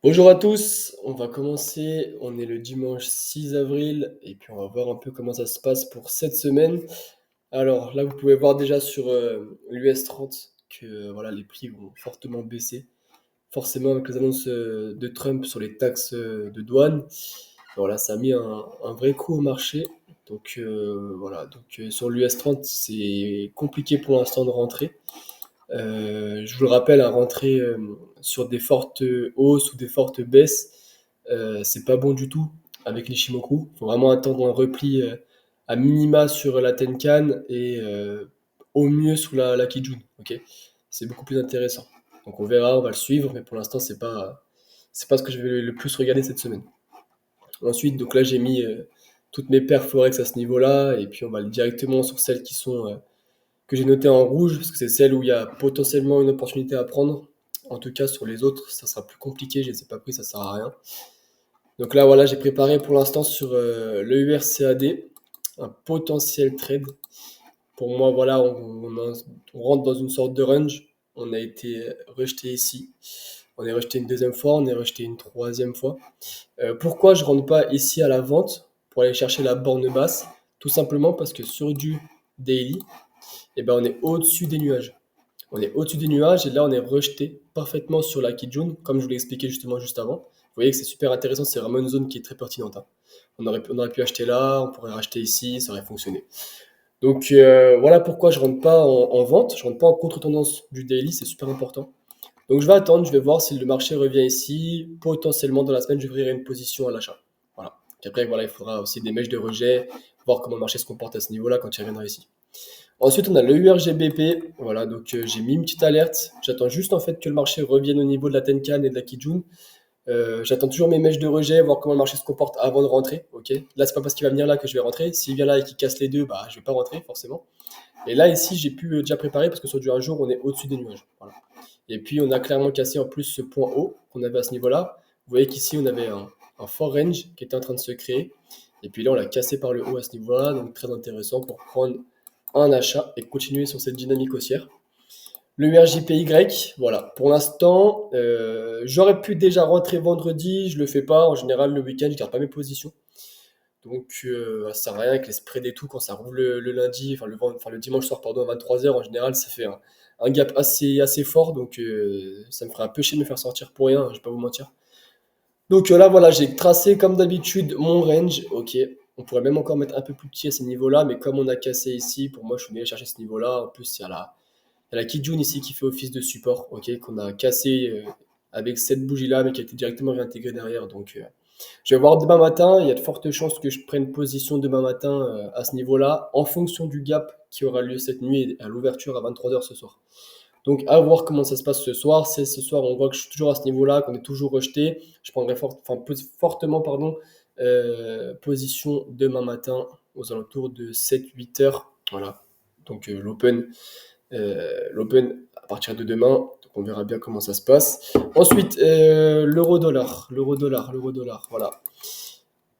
Bonjour à tous, on va commencer, on est le dimanche 6 avril et puis on va voir un peu comment ça se passe pour cette semaine. Alors là, vous pouvez voir déjà sur l'US 30 que voilà, les prix vont fortement baisser, forcément avec les annonces de Trump sur les taxes de douane. Voilà, ça a mis un vrai coup au marché. Donc voilà, sur l'US 30, c'est compliqué pour l'instant de rentrer. Je vous le rappelle, à rentrer sur des fortes hausses ou des fortes baisses, c'est pas bon du tout avec l'Ishimoku. Il faut vraiment attendre un repli à minima sur la Tenkan et au mieux sous la Kijun. Ok, c'est beaucoup plus intéressant. Donc on verra, on va le suivre, mais pour l'instant, c'est pas ce que je vais le plus regarder cette semaine. Ensuite, donc là, j'ai mis toutes mes perfs Forex à ce niveau-là, et puis on va aller directement sur celles qui sont que j'ai noté en rouge, parce que c'est celle où il y a potentiellement une opportunité à prendre. En tout cas, sur les autres, ça sera plus compliqué, je ne les ai pas pris, ça sert à rien. Donc là, voilà, j'ai préparé pour l'instant sur le URCAD, un potentiel trade. Pour moi, voilà, on rentre dans une sorte de range. On a été rejeté ici. On est rejeté une deuxième fois, on est rejeté une troisième fois. Pourquoi je ne rentre pas ici à la vente pour aller chercher la borne basse? Tout simplement parce que sur du daily, eh ben, on est au-dessus des nuages. On est au-dessus des nuages et là on est rejeté parfaitement sur la Kijun, comme je vous l'ai expliqué justement juste avant. Vous voyez que c'est super intéressant, c'est vraiment une zone qui est très pertinente, hein. On aurait pu acheter là, on pourrait racheter ici, ça aurait fonctionné. Donc voilà pourquoi je rentre pas en vente, je rentre pas en contre-tendance du daily, c'est super important. Donc je vais attendre, je vais voir si le marché revient ici. Potentiellement dans la semaine, j'ouvrirai une position à l'achat. Voilà. Puis après, voilà, il faudra aussi des mèches de rejet, voir comment le marché se comporte à ce niveau-là quand il reviendra ici. Ensuite, on a le URGBP. Voilà, donc j'ai mis une petite alerte. J'attends juste en fait que le marché revienne au niveau de la Tenkan et de la Kijun. J'attends toujours mes mèches de rejet, voir comment le marché se comporte avant de rentrer. Ok. Là, c'est pas parce qu'il va venir là que je vais rentrer. S'il vient là et qu'il casse les deux, bah je vais pas rentrer forcément. Et là ici, j'ai pu déjà préparer parce que sur du un jour, on est au-dessus des nuages. Voilà. Et puis on a clairement cassé en plus ce point haut qu'on avait à ce niveau-là. Vous voyez qu'ici, on avait un fort range qui était en train de se créer. Et puis là, on l'a cassé par le haut à ce niveau-là, donc très intéressant pour prendre un achat et continuer sur cette dynamique haussière. Le URJPY, voilà. Pour l'instant, j'aurais pu déjà rentrer vendredi, je le fais pas. En général, le week-end, je garde pas mes positions. Donc, ça sert à rien avec les spreads et tout. Quand ça roule le lundi, enfin le dimanche soir, pardon, à 23 h, en général, ça fait un gap assez fort. Donc, ça me ferait un peu chier de me faire sortir pour rien, je vais pas vous mentir. Donc là, voilà, j'ai tracé comme d'habitude mon range. Ok, on pourrait même encore mettre un peu plus petit à ce niveau-là, mais comme on a cassé ici, pour moi, je suis venu aller chercher ce niveau-là. En plus, il y a la Kijun ici qui fait office de support, ok, qu'on a cassé avec cette bougie-là, mais qui a été directement réintégrée derrière. Donc, je vais voir demain matin. Il y a de fortes chances que je prenne position demain matin à ce niveau-là, en fonction du gap qui aura lieu cette nuit à l'ouverture à 23 h ce soir. Donc, à voir comment ça se passe ce soir. C'est ce soir, on voit que je suis toujours à ce niveau-là, qu'on est toujours rejeté. Je prendrai fortement pardon, position demain matin aux alentours de 7-8 heures. Voilà. Donc, l'open à partir de demain. Donc, on verra bien comment ça se passe. Ensuite, l'euro-dollar. L'euro-dollar, l'euro-dollar. Voilà.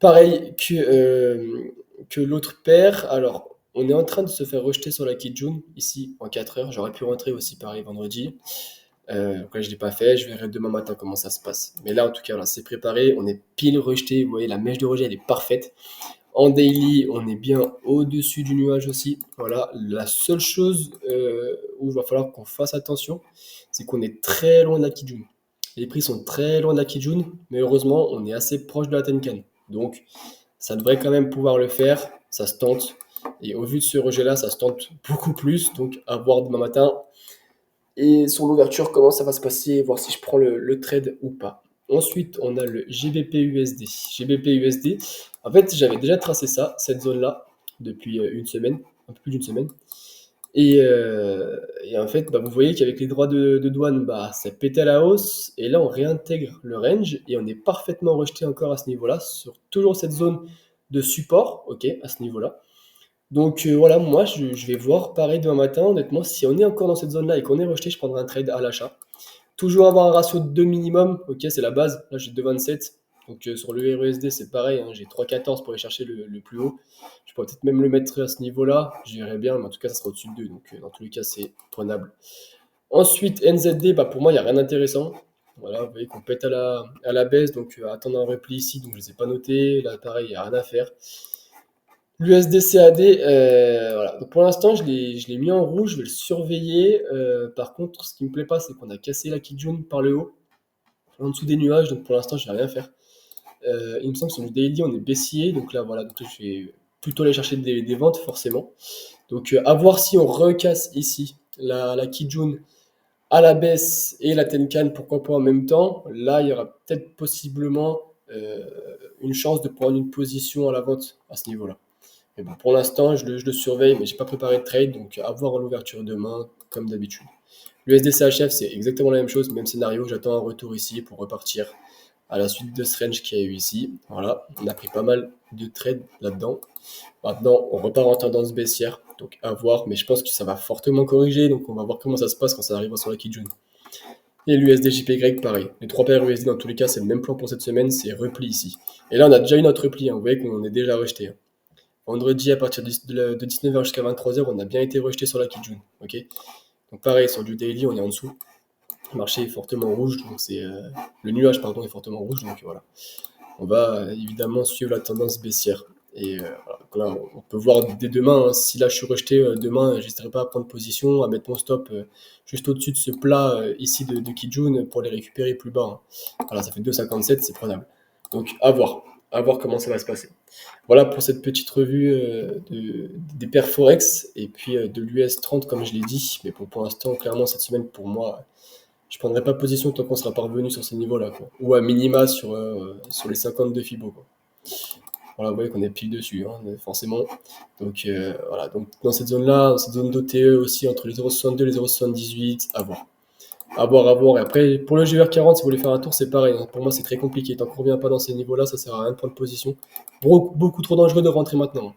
Pareil que l'autre paire. Alors, on est en train de se faire rejeter sur la Kijun, ici, en 4 heures. J'aurais pu rentrer aussi, pareil, vendredi. Donc là, je ne l'ai pas fait. Je verrai demain matin comment ça se passe. Mais là, en tout cas, voilà, c'est préparé. On est pile rejeté. Vous voyez, la mèche de rejet, elle est parfaite. En daily, on est bien au-dessus du nuage aussi. Voilà, la seule chose où il va falloir qu'on fasse attention, c'est qu'on est très loin de la Kijun. Les prix sont très loin de la Kijun, mais heureusement, on est assez proche de la Tenkan. Donc, ça devrait quand même pouvoir le faire. Ça se tente. Et au vu de ce rejet-là, ça se tente beaucoup plus. Donc, à voir demain matin. Et sur l'ouverture, comment ça va se passer, voir si je prends le trade ou pas. Ensuite, on a le GBP USD. GBP USD, en fait, j'avais déjà tracé ça, cette zone-là, depuis une semaine, un peu plus d'une semaine. Et en fait, bah, vous voyez qu'avec les droits de douane, bah, ça pétait à la hausse. Et là, on réintègre le range et on est parfaitement rejeté encore à ce niveau-là, sur toujours cette zone de support, ok, à ce niveau-là. Donc voilà, moi je vais voir pareil demain matin. Honnêtement, si on est encore dans cette zone-là et qu'on est rejeté, je prendrai un trade à l'achat. Toujours avoir un ratio de 2 minimum, ok, c'est la base. Là j'ai 2,27. Donc sur le RUSD, c'est pareil, hein, j'ai 3,14 pour aller chercher le plus haut. Je pourrais peut-être même le mettre à ce niveau-là, j'irai bien, mais en tout cas ça sera au-dessus de 2. Donc dans tous les cas, c'est prenable. Ensuite, NZD, bah, pour moi, il n'y a rien d'intéressant. Voilà, vous voyez qu'on pète à la baisse, donc attendre un repli ici, donc je ne les ai pas notés. Là, pareil, il n'y a rien à faire. L'USD-CAD, voilà. Donc pour l'instant, je l'ai mis en rouge, je vais le surveiller. Par contre, ce qui me plaît pas, c'est qu'on a cassé la Kijun par le haut, en dessous des nuages, donc pour l'instant, je vais rien faire. Il me semble que sur le daily, on est baissier, donc là, voilà, donc là, je vais plutôt aller chercher des ventes, forcément. Donc à voir si on recasse ici la Kijun à la baisse et la Tenkan, pourquoi pas en même temps. Là, il y aura peut-être possiblement une chance de prendre une position à la vente à ce niveau-là. Mais bon, pour l'instant, je le surveille, mais j'ai pas préparé de trade, donc à voir à l'ouverture demain, comme d'habitude. Le SDCHF, c'est exactement la même chose, même scénario. J'attends un retour ici pour repartir à la suite de ce range qu'il y a eu ici. Voilà, on a pris pas mal de trades là-dedans. Maintenant, on repart en tendance baissière, donc à voir, mais je pense que ça va fortement corriger, donc on va voir comment ça se passe quand ça arrivera sur la Kijun. Et l'USD JPY, pareil. Les trois paires USD, dans tous les cas, c'est le même plan pour cette semaine, c'est repli ici. Et là, on a déjà eu notre repli, hein. Vous voyez qu'on est déjà rejeté, hein. Vendredi, à partir de 19h jusqu'à 23h, on a bien été rejeté sur la Kijun. Ok, donc pareil, sur du daily, on est en dessous. Le marché est fortement rouge, donc c'est le nuage pardon est fortement rouge, donc voilà. On va évidemment suivre la tendance baissière. Et voilà. Donc là, on peut voir dès demain, hein, si là je suis rejeté demain, j'hésiterai pas à prendre position, à mettre mon stop juste au-dessus de ce plat ici de Kijun pour les récupérer plus bas, hein. Voilà, ça fait 2,57, c'est prenable. Donc à voir comment ça va se passer. Voilà pour cette petite revue des paires Forex et puis de l'US 30 comme je l'ai dit. Mais pour l'instant, clairement, cette semaine, pour moi, je prendrai pas position tant qu'on sera pas revenu sur ces niveaux-là, quoi. Ou à minima sur les 52 Fibo, quoi. Voilà, vous voyez qu'on est pile dessus, hein, forcément. Donc voilà, donc dans cette zone-là, cette zone d'OTE aussi, entre les 0,62 et les 0,78, à voir. À voir, à voir. Et après, pour le GR40, si vous voulez faire un tour, c'est pareil, hein. Pour moi, c'est très compliqué. Tant qu'on revient pas dans ces niveaux-là, ça sert à rien de prendre position. Beaucoup trop dangereux de rentrer maintenant, hein.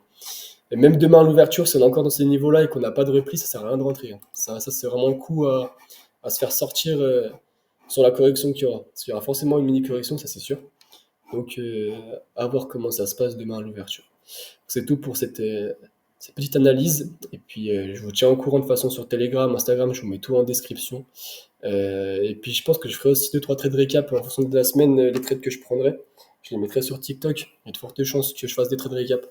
Et même demain à l'ouverture, si on est encore dans ces niveaux-là et qu'on n'a pas de repli, ça sert à rien de rentrer, hein. Ça c'est vraiment le coup à se faire sortir sur la correction qu'il y aura. Parce qu'il y aura forcément une mini correction, ça c'est sûr. Donc à voir comment ça se passe demain à l'ouverture. C'est tout pour cette petite analyse. Et puis je vous tiens au courant de façon sur Telegram, Instagram, je vous mets tout en description. Et puis je pense que je ferai aussi deux trois trades récap en fonction de la semaine, les trades que je prendrai. Je les mettrai sur TikTok. Il y a de fortes chances que je fasse des trades récap.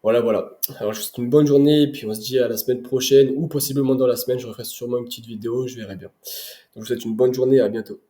Voilà, voilà. Alors, je vous souhaite une bonne journée et puis on se dit à la semaine prochaine ou possiblement dans la semaine. Je referai sûrement une petite vidéo, je verrai bien. Donc, je vous souhaite une bonne journée et à bientôt.